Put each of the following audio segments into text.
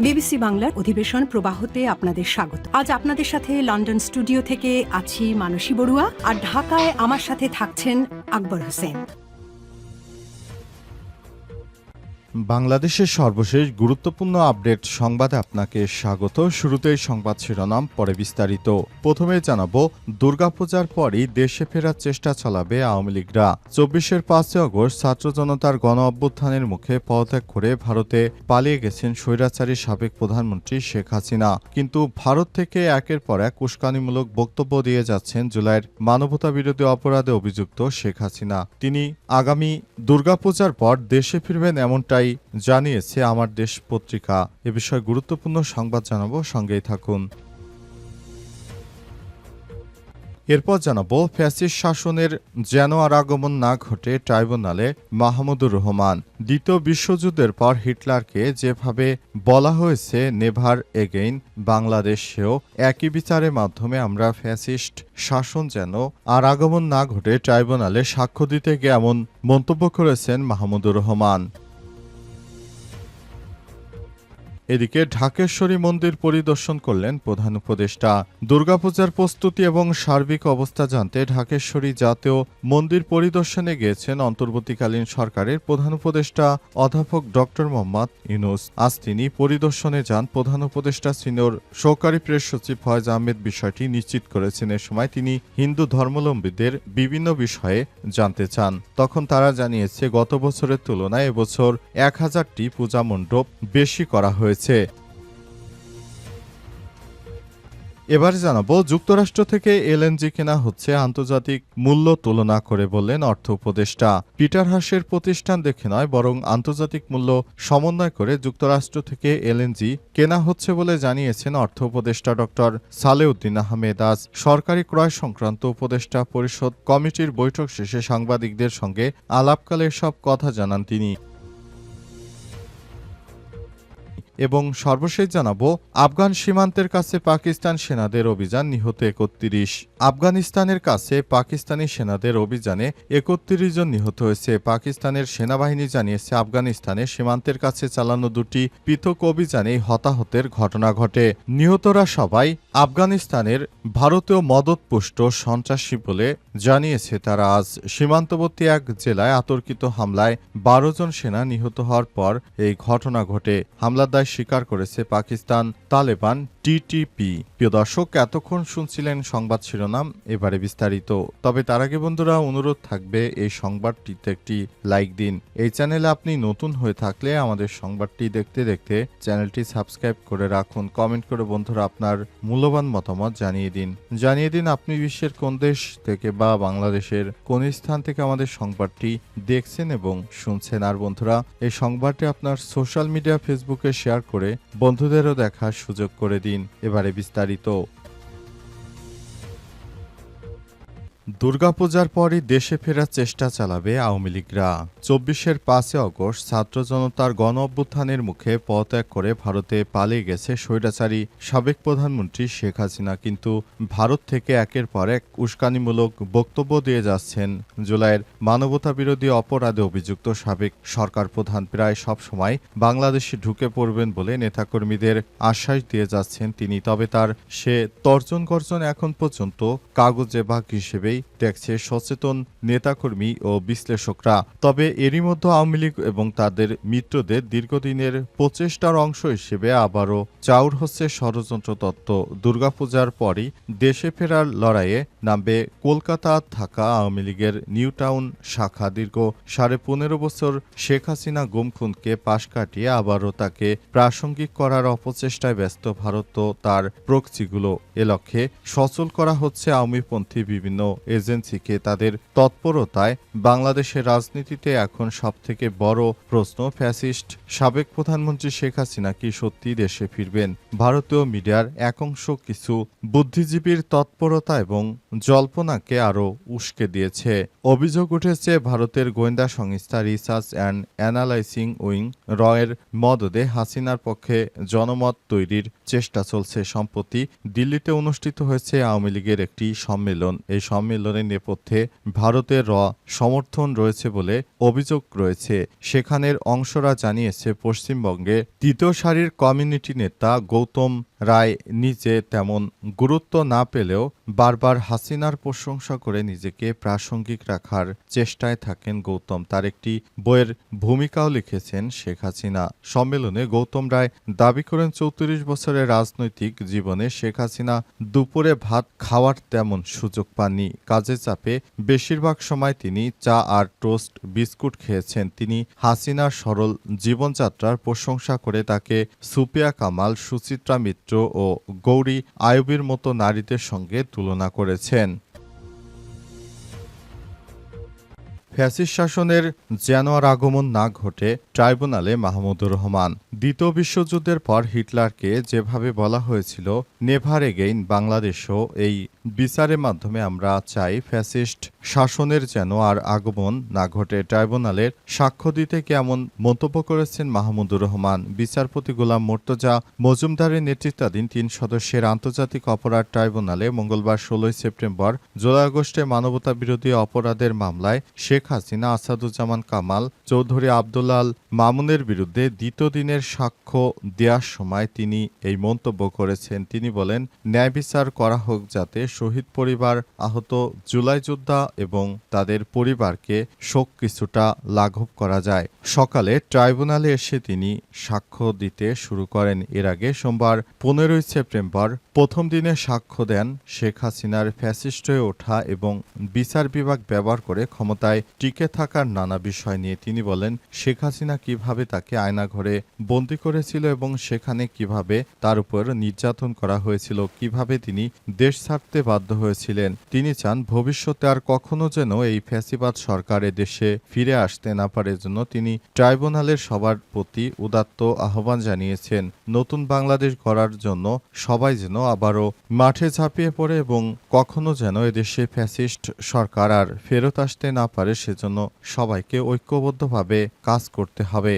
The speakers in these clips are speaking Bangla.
বিবিসি বাংলার অধিবেশন প্রবাহতে আপনাদের স্বাগত। আজ আপনাদের সাথে লন্ডন স্টুডিও থেকে আছি মানসী বড়ুয়া, আর ঢাকায় আমার সাথে থাকছেন আকবর হোসেন। বাংলাদেশের সর্বশেষ গুরুত্বপূর্ণ আপডেট সংবাদে আপনাকে স্বাগত। শুরুতেই সংবাদ শিরোনাম, পরে বিস্তারিত। প্রথমে জানাবো, দুর্গাপূজার পরই দেশে ফেরার চেষ্টা চালাবে আওয়ামী লীগরা। ২৪-এর ৫ আগস্ট ছাত্র জনতার গণ অভ্যুত্থানের মুখে পদত্যাগ করে ভারতে পালিয়ে গেছেন স্বৈরাচারী সাবেক প্রধানমন্ত্রী শেখ হাসিনা। কিন্তু ভারত থেকে একের পর এক উস্কানিমূলক বক্তব্য দিয়ে যাচ্ছেন জুলাইয়ের মানবতাবিরোধী অপরাধে অভিযুক্ত শেখ হাসিনা। তিনি আগামী দুর্গাপূজার পর দেশে ফিরবেন এমনটাই জানিয়েছে আমার দেশ পত্রিকা। এ বিষয়ে গুরুত্বপূর্ণ সংবাদ জানাবো, সঙ্গেই থাকুন। এরপর জানাবো, ফ্যাসিস্ট শাসনের যেন আর আগমন না ঘটে ট্রাইব্যুনালে মাহমুদুর রহমান। দ্বিতীয় বিশ্বযুদ্ধের পর হিটলারকে যেভাবে বলা হয়েছে নেভার এগেইন, বাংলাদেশেও একই বিচারের মাধ্যমে আমরা ফ্যাসিস্ট শাসন যেন আর আগমন না ঘটে ট্রাইব্যুনালে সাক্ষ্য দিতে গিয়ে এমন মন্তব্য করেছেন মাহমুদুর রহমান। এদিকে ঢাকেশ্বরী মন্দির পরিদর্শন করলেন প্রধান উপদেষ্টা। দুর্গাপূজার প্রস্তুতি এবং সার্বিক অবস্থা জানতে ঢাকেশ্বরী জাতীয় মন্দির পরিদর্শনে গিয়েছেন অন্তর্বর্তীকালীন সরকারের প্রধান উপদেষ্টা অধ্যাপক ড মোহাম্মদ ইউনূস। আজ তিনি পরিদর্শনে যান। প্রধান উপদেষ্টা সিনিয়র সহকারী প্রেস সচিব ফয়েজ আহমেদ বিষয়টি নিশ্চিত করেছেন। এ সময় তিনি হিন্দু ধর্মাবলম্বীদের বিভিন্ন বিষয়ে জানতে চান। তখন তারা জানিয়েছে, গত বছরের তুলনায় এবছর ১,০০০টি পূজা মণ্ডপ বেশি করা হয়েছে। এবার জানাবো, যুক্তরাষ্ট্র থেকে এলএনজি কেনা হচ্ছে আন্তর্জাতিক মূল্য তুলনা করে বললেন অর্থ উপদেষ্টা। পিটার হাসের প্রতিষ্ঠান দেখে নয়, বরং আন্তর্জাতিক মূল্য সমন্বয় করে যুক্তরাষ্ট্র থেকে এলএনজি কেনা হচ্ছে বলে জানিয়েছেন অর্থ উপদেষ্টা ড সালেউদ্দিন আহমেদ। আজ সরকারি ক্রয় সংক্রান্ত উপদেষ্টা পরিষদ কমিটির বৈঠক শেষে সাংবাদিকদের সঙ্গে আলাপকালে সব কথা জানান তিনি। এবং সর্বশেষ জানাবো, আফগান সীমান্তের কাছে পাকিস্তান সেনাদের অভিযান, নিহত ৩১। আফগানিস্তানের কাছে পাকিস্তানি সেনাদের অভিযানে ৩১ জন নিহত হয়েছে। পাকিস্তানের সেনাবাহিনী জানিয়েছে, আফগানিস্তানের সীমান্তের কাছে চালানো দুটি পৃথক অভিযানে হতাহতের ঘটনা ঘটে। নিহতরা সবাই আফগানিস্তানের ভারতীয় মদতপুষ্ট সন্ত্রাসী বলে জানিয়েছে তারা। আজ সীমান্তবর্তী এক জেলায় আতর্কিত হামলায় ১২ জন সেনা নিহত হওয়ার পর এই ঘটনা ঘটে। হামলার দায় স্বীকার করেছে পাকিস্তান তালেবান টিটিপি। প্রিয় দর্শক, এতক্ষণ শুনছিলেন সংবাদ শিরোনাম, এবারে বিস্তারিত। তবে তার আগে বন্ধুরা, অনুরোধ থাকবে এই সংবাদটিতে একটি লাইক দিন। এই চ্যানেলে আপনি নতুন হয়ে থাকলে আমাদের সংবাদটি দেখতে দেখতে চ্যানেলটি সাবস্ক্রাইব করে রাখুন। কমেন্ট করে বন্ধুরা আপনার মূল্যবান মতামত জানিয়ে দিন আপনি বিশ্বের কোন দেশ থেকে বা বাংলাদেশের কোন স্থান থেকে আমাদের সংবাদটি দেখছেন এবং শুনছেন। আর বন্ধুরা, এই সংবাদটি আপনার সোশ্যাল মিডিয়া ফেসবুকে শেয়ার করে বন্ধুদেরও দেখার সুযোগ করে দিন। এবারে বিস্তারিত। দুর্গাপূজার পরই দেশে ফেরার চেষ্টা চালাবে আওয়ামী লীগরা। ২৪-এর ৫ আগস্ট ছাত্র জনতার গণ অভ্যুত্থানের মুখে পদত্যাগ করে ভারতে পালিয়ে গেছে স্বৈরাচারী সাবেক প্রধানমন্ত্রী শেখ হাসিনা। কিন্তু ভারত থেকে একের পর এক উস্কানিমূলক বক্তব্য দিয়ে যাচ্ছেন জুলাইয়ের মানবতাবিরোধী অপরাধে অভিযুক্ত সাবেক সরকার প্রধান। প্রায় সব সময় বাংলাদেশে ঢুকে পড়বেন বলে নেতাকর্মীদের আশ্বাস দিয়ে যাচ্ছেন তিনি। তবে তার সে তর্জন গর্জন এখন পর্যন্ত কাগজে বাঘ হিসেবেই দেখছে সচেতন নেতাকর্মী ও বিশ্লেষকরা। তবে এরই মধ্যে আওয়ামী লীগ এবং তাদের মিত্রদের দীর্ঘদিনের প্রচেষ্টার অংশ হিসেবে আবারও চাউর হচ্ছে ষড়যন্ত্র তত্ত্ব। দুর্গাপূজার পরই দেশে ফেরার লড়াইয়ে নামবে কলকাতা থাকা আওয়ামী লীগের নিউ টাউন শাখা। দীর্ঘ ১৫.৫ বছর শেখ হাসিনা গুমখুনকে পাশ কাটিয়ে আবারও তাকে প্রাসঙ্গিক করার অপচেষ্টায় ব্যস্ত ভারত ও তার প্রক্সিগুলো। এ লক্ষ্যে সচল করা হচ্ছে আওয়ামীপন্থী বিভিন্ন এজেন্সিকে। তাদের তৎপরতায় বাংলাদেশের রাজনীতিতে এখন সবথেকে বড় প্রশ্ন, ফ্যাসিস্ট সাবেক প্রধানমন্ত্রী শেখ হাসিনা কি সত্যি দেশে ফিরবেন? ভারতীয় মিডিয়ার একাংশ কিছু বুদ্ধিজীবীর তৎপরতা এবং জল্পনাকে আরও উস্কে দিয়েছে। অভিযোগ উঠেছে, ভারতের গোয়েন্দা সংস্থা রিসার্চ অ্যান্ড অ্যানালাইসিং উইং রয়ের মদদে হাসিনার পক্ষে জনমত তৈরির চেষ্টা চলছে। সম্প্রতি দিল্লিতে অনুষ্ঠিত হয়েছে আওয়ামী লীগের একটি সম্মেলন। এই সম্মেলন সম্মেলনের নেপথ্যে ভারতের সমর্থন রয়েছে বলে অভিযোগ রয়েছে। সেখানের অংশরা জানিয়েছে, পশ্চিমবঙ্গে তৃতীয় সারির কমিউনিটি নেতা গৌতম রায় নিজে তেমন গুরুত্ব না পেলেও বারবার হাসিনার প্রশংসা করে নিজেকে প্রাসঙ্গিক রাখার চেষ্টায় থাকেন গৌতম। তার একটি বইয়ের ভূমিকাও লিখেছেন শেখ হাসিনা। সম্মেলনে গৌতম রায় দাবি করেন, 34 বছরের রাজনৈতিক জীবনে শেখ হাসিনা দুপুরে ভাত খাওয়ার তেমন সুযোগ পাননি। কাজের চাপে বেশিরভাগ সময় তিনি চা আর টোস্ট বিস্কুট খেয়েছেন। তিনি হাসিনার সরল জীবনযাত্রার প্রশংসা করে তাকে সুপিয়া কামাল, সুচিত্রা মিত্র ও গৌরী আয়ুবীর মতো নারীদের সঙ্গে তুলনা করেছেন। ফ্যাসিস্ট শাসনের যেন আর আগমন না ঘটে ট্রাইব্যুনালে মাহমুদুর রহমান। দ্বিতীয় বিশ্বযুদ্ধের পর হিটলারকে যেভাবে বলা হয়েছিল নেভার এগেইন বাংলাদেশও, এই বিচারের মাধ্যমে আমরা চাই ফ্যাসিস্ট শাসনের যেন আর আগমন না ঘটে। ট্রাইব্যুনালের সাক্ষ্য দিতে কেমন মন্তব্য করেছেন মাহমুদুর রহমান। বিচারপতি গোলাম মোর্তজা মজুমদারের নেতৃত্বাধীন 3 সদস্যের আন্তর্জাতিক অপরাধ ট্রাইব্যুনালে মঙ্গলবার 16 সেপ্টেম্বর জুলাই আগস্টে মানবতা বিরোধী অপরাধের মামলায় শেখ হাসিনা, আসাদুজ্জামান কামাল, চৌধুরী আব্দুল আল মামুনের বিরুদ্ধে দ্বিতীয় দিনের সাক্ষ্য দেওয়ার সময় তিনি এই মন্তব্য করেছেন। তিনি বলেন, ন্যায় বিচার করা হোক যাতে শহীদ পরিবার, আহত জুলাই যোদ্ধা এবং তাদের পরিবারকে শোক কিছুটা লাঘব করা যায়। সকালে ট্রাইব্যুনালে এসে তিনি সাক্ষ্য দিতে শুরু করেন। এর আগে সোমবার 15 সেপ্টেম্বর প্রথম দিনে সাক্ষ্য দেন শেখ হাসিনার ফ্যাসিস্ট হয়ে ওঠা এবং বিচার বিভাগ ব্যবহার করে ক্ষমতায় টিকে থাকার নানা বিষয় নিয়ে। তিনি বলেন, শেখ হাসিনা কিভাবে তাকে আয়নাঘরে বন্দী করেছিল এবং সেখানে কিভাবে তার উপর নির্যাতন করা হয়েছিল, কিভাবে তিনি দেশ ছাড়তে বাধ্য হয়েছিলেন। তিনি চান ভবিষ্যতে আর কখনো যেন এই ফ্যাসিবাদ সরকার দেশে ফিরে আসতে না পারে। জন্য তিনি ট্রাইব্যুনালের সবার প্রতি উদাত্ত আহ্বান জানিয়েছেন, নতুন বাংলাদেশ গড়ার জন্য সবাই যেন আবারও মাঠে ঝাঁপিয়ে পড়ে এবং কখনো যেন এদেশে ফ্যাসিস্ট সরকার আর ফেরত আসতে না পারে, সেজন্য সবাইকে ঐক্যবদ্ধভাবে কাজ করতে হবে।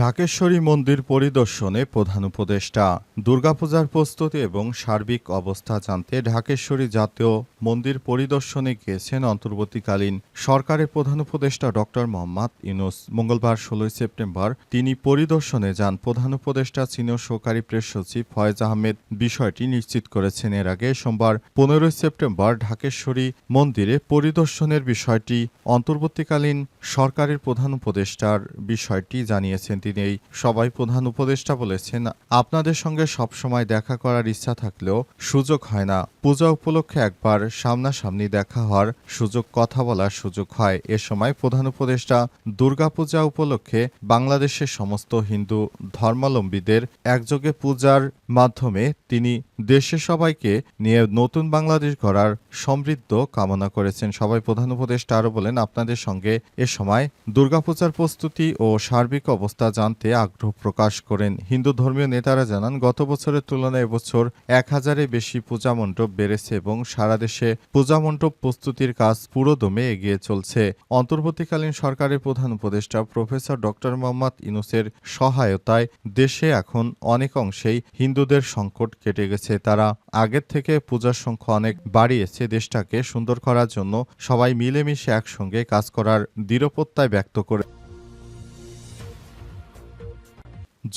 ঢাকেশ্বরী মন্দির পরিদর্শনে প্রধান উপদেষ্টা। দুর্গাপূজার প্রস্তুতি এবং সার্বিক অবস্থা জানতে ঢাকেশ্বরী জাতীয় মন্দির পরিদর্শনে গিয়েছেন অন্তর্বর্তীকালীন সরকারের প্রধান উপদেষ্টা ডক্টর মোহাম্মদ ইউনূস। মঙ্গলবার 16 সেপ্টেম্বর তিনি পরিদর্শনে যান। প্রধান উপদেষ্টা সিনিয়র সহকারী প্রেস সচিব ফয়েজ আহমেদ বিষয়টি নিশ্চিত করেছেন। এর আগে সোমবার 15 সেপ্টেম্বর ঢাকেশ্বরী মন্দিরে পরিদর্শনের বিষয়টি অন্তর্বর্তীকালীন সরকারের প্রধান উপদেষ্টার বিষয়টি জানিয়েছেন। তিনি এই সবাই প্রধান উপদেষ্টা বলেছেন, আপনাদের সঙ্গে সবসময় দেখা করার ইচ্ছা থাকলেও সুযোগ হয় না। পূজা উপলক্ষে একবার সামনাসামনি দেখা হওয়ার সুযোগ, কথা বলার সুযোগ হয়। এ সময় প্রধান উপদেষ্টা দুর্গাপূজা উপলক্ষে বাংলাদেশের সমস্ত হিন্দু ধর্মাবলম্বীদের একযোগে পূজার মাধ্যমে তিনি দেশে সবাইকে নিয়ে নতুন বাংলাদেশ গড়ার সমৃদ্ধ কামনা করেছেন। সবাই প্রধান উপদেষ্টা আরও বলেন, আপনাদের সঙ্গে এ সময় দুর্গাপূজার প্রস্তুতি ও সার্বিক অবস্থা জানতে আগ্রহ প্রকাশ করেন। হিন্দু ধর্মীয় নেতারা জানান, গত বছরের তুলনায় এবছর 1000-এর বেশি পূজা মণ্ডপ বেড়েছে এবং সারা দেশে পূজা মণ্ডপ প্রস্তুতির কাজ পুরোদমে এগিয়ে চলছে। অন্তর্বর্তীকালীন সরকারের প্রধান উপদেষ্টা প্রফেসর ডক্টর মোহাম্মদ ইউনূসের সহায়তায় দেশে এখন অনেক অংশেই হিন্দুদের সংকট কেটে গেছে। তারা আগের থেকে পূজার সংখ্যা অনেক বাড়িয়েছে। দেশটাকে সুন্দর করার জন্য সবাই মিলেমিশে একসঙ্গে কাজ করার দৃঢ়প্রত্যয় ব্যক্ত করে।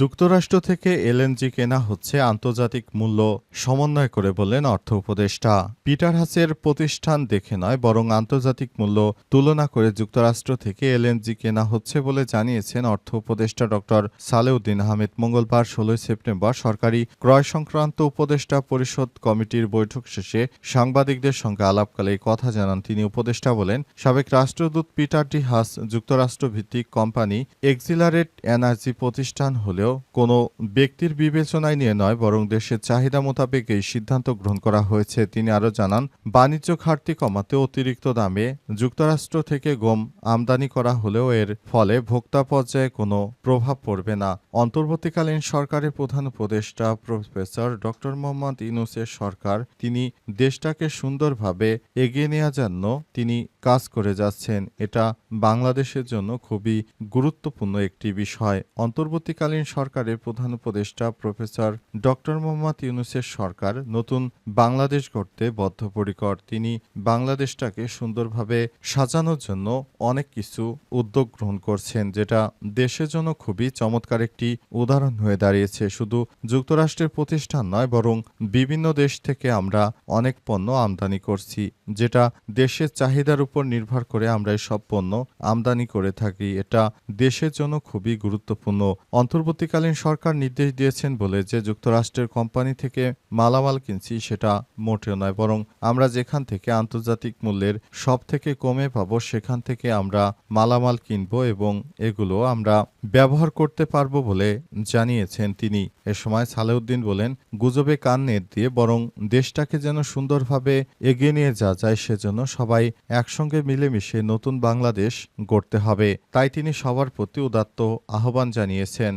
যুক্তরাষ্ট্র থেকে এলএনজি কেনা হচ্ছে আন্তর্জাতিক মূল্য সমন্বয় করে বললেন অর্থ উপদেষ্টা। পিটার হাসের প্রতিষ্ঠান দেখে নয়, বরং আন্তর্জাতিক মূল্য তুলনা করে যুক্তরাষ্ট্র থেকে এলএনজি কেনা হচ্ছে বলে জানিয়েছেন অর্থ উপদেষ্টা ডক্টর সালেউদ্দিন আহমেদ। মঙ্গলবার 16 সেপ্টেম্বর সরকারি ক্রয় সংক্রান্ত উপদেষ্টা পরিষদ কমিটির বৈঠক শেষে সাংবাদিকদের সঙ্গে আলাপকালে এই কথা জানান তিনি। উপদেষ্টা বলেন, সাবেক রাষ্ট্রদূত পিটার ডি হাস যুক্তরাষ্ট্র ভিত্তিক কোম্পানি এক্সিলারেট এনার্জি প্রতিষ্ঠান হলে কোনো ব্যক্তির বিবেচনায় নিয়ে নয়, বরং দেশের চাহিদা মোতাবেক এই সিদ্ধান্ত গ্রহণ করা হয়েছে। তিনি আরও জানান, বাণিজ্য ঘাটতি কমাতে অতিরিক্ত দামে যুক্তরাষ্ট্র থেকে গম আমদানি করা হলেও এর ফলে ভোক্তা পর্যায়ে কোনো প্রভাব পড়বে না। অন্তর্বর্তীকালীন সরকারের প্রধান উপদেষ্টা প্রফেসর ডক্টর মোহাম্মদ ইউনূসের সরকার, তিনি দেশটাকে সুন্দরভাবে এগিয়ে নেওয়ার জন্য তিনি কাজ করে যাচ্ছেন। এটা বাংলাদেশের জন্য খুবই গুরুত্বপূর্ণ একটি বিষয়। অন্তর্বর্তীকালীন অন্তর্বর্তীকালীন সরকারের প্রধান উপদেষ্টা প্রফেসর ডক্টর মোহাম্মদ ইউনূসের সরকার নতুন বাংলাদেশ গড়তে বদ্ধপরিকর। তিনি বাংলাদেশটাকে সুন্দরভাবে সাজানোর জন্য অনেক কিছু উদ্যোগ গ্রহণ করছেন, যেটা দেশের জন্য খুবই চমৎকার একটি উদাহরণ হয়ে দাঁড়িয়েছে। শুধু যুক্তরাষ্ট্রের প্রতিষ্ঠান নয়, বরং বিভিন্ন দেশ থেকে আমরা অনেক পণ্য আমদানি করছি, যেটা দেশের চাহিদার উপর নির্ভর করে আমরা সব পণ্য আমদানি করে থাকি। এটা দেশের জন্য খুবই গুরুত্বপূর্ণ। অন্তর্বর্তীকালীন সরকার নির্দেশ দিয়েছেন বলে যে যুক্তরাষ্ট্রের কোম্পানি থেকে মালামাল কিনছি সেটা মোটেও নয়, বরং আমরা যেখান থেকে আন্তর্জাতিক মূল্যের সব থেকে কমে পাবো সেখান থেকে আমরা মালামাল কিনবো এবং এগুলো আমরা ব্যবহার করতে পারবো বলে জানিয়েছেন তিনি। এ সময় সালেউদ্দিন বলেন, গুজবে কান নেড় দিয়ে বরং দেশটাকে যেন সুন্দরভাবে এগিয়ে নিয়ে যাওয়া যায়, সেজন্য সবাই একসঙ্গে মিলেমিশে নতুন বাংলাদেশ গড়তে হবে। তাই তিনি সবার প্রতি উদাত্ত আহ্বান জানিয়েছেন।